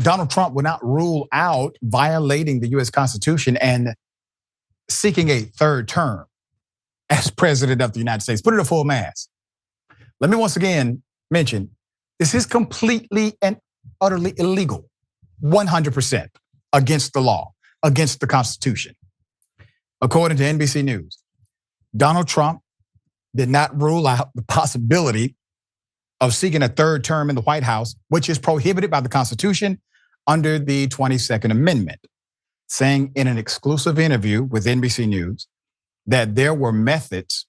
Donald Trump would not rule out violating the US Constitution and seeking a third term as president of the United States. Put it a full mass. Let me once again mention, this is completely and utterly illegal. 100% against the law, against the Constitution. According to NBC News, Donald Trump did not rule out the possibility of seeking a third term in the White House, which is prohibited by the Constitution under the 22nd Amendment, saying in an exclusive interview with NBC News that there were methods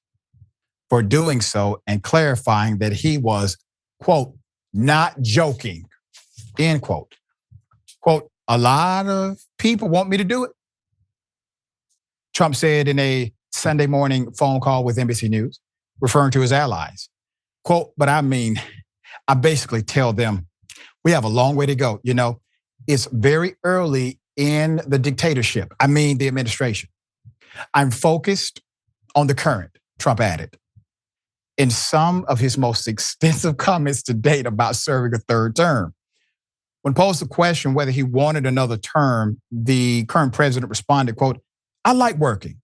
for doing so and clarifying that he was, quote, not joking, end quote. Quote, a lot of people want me to do it, Trump said in a Sunday morning phone call with NBC News, referring to his allies. Quote, but I mean, I basically tell them, we have a long way to go. You know, it's very early in the dictatorship. I mean, the administration. I'm focused on the current, Trump added. In some of his most extensive comments to date about serving a third term. When posed the question whether he wanted another term, the current president responded, quote, I like working.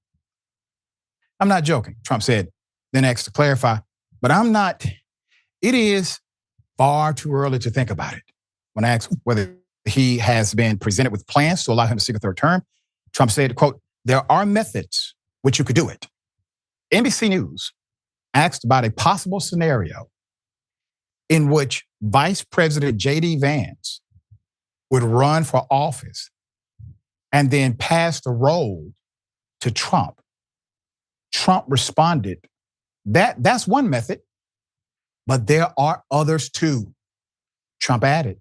I'm not joking, Trump said, then asked to clarify, but I'm not, it is far too early to think about it. When asked whether he has been presented with plans to allow him to seek a third term, Trump said, quote, there are methods which you could do it. NBC News asked about a possible scenario in which Vice President J.D. Vance would run for office and then pass the role to Trump. Trump responded, that's one method, but there are others too. Trump added.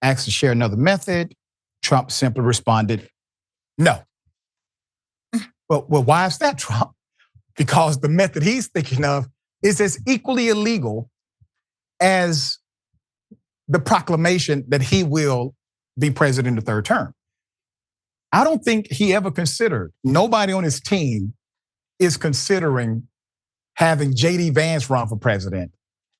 Asked to share another method, Trump simply responded, no. Well, why is that, Trump? Because the method he's thinking of is as equally illegal as the proclamation that he will be president the third term. I don't think he ever considered, nobody on his team is considering having J.D. Vance run for president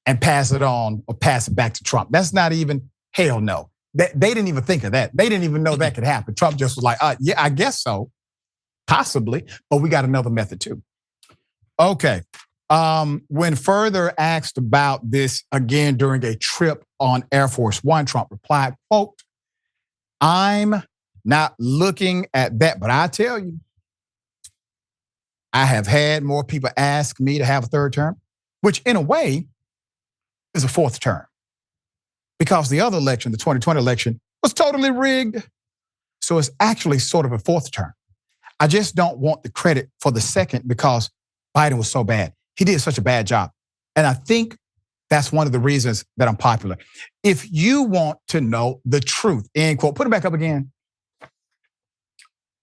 and pass it on or pass it back to Trump. That's not even, hell no. They didn't even think of that. They didn't even know that could happen. Trump just was like, yeah, I guess so, possibly, but we got another method too. Okay, when further asked about this again during a trip on Air Force One, Trump replied, quote, I'm not looking at that, but I tell you, I have had more people ask me to have a third term, which in a way is a fourth term. Because the other election, the 2020 election, was totally rigged. So it's actually sort of a fourth term. I just don't want the credit for the second because Biden was so bad. He did such a bad job. And I think that's one of the reasons that I'm popular. If you want to know the truth, end quote, put it back up again.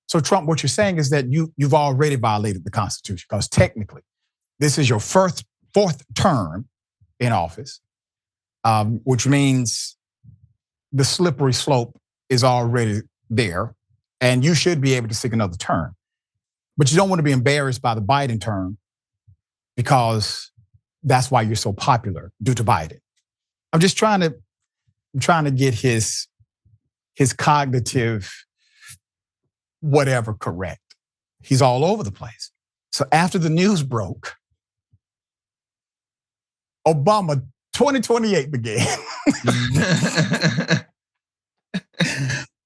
So Trump, what you're saying is that you've already violated the Constitution because technically this is your fourth term in office, which means the slippery slope is already there and you should be able to seek another term. But you don't want to be embarrassed by the Biden term because that's why you're so popular due to Biden. I'm just trying to get his cognitive whatever correct. He's all over the place. So after the news broke, Obama 2028 began.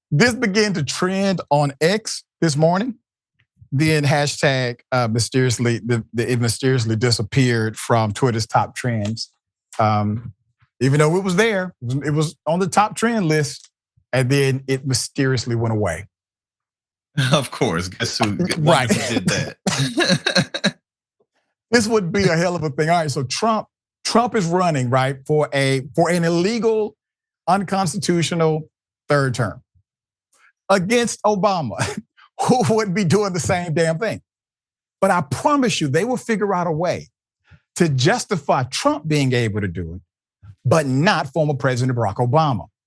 This began to trend on X this morning. Then hashtag mysteriously, it mysteriously disappeared from Twitter's top trends. Even though it was there, it was on the top trend list, and then it mysteriously went away. Of course, guess who right. did that? This would be a hell of a thing. All right, so Trump is running, right, for an illegal, unconstitutional third term against Obama, who would be doing the same damn thing. But I promise you, they will figure out a way to justify Trump being able to do it, but not former President Barack Obama.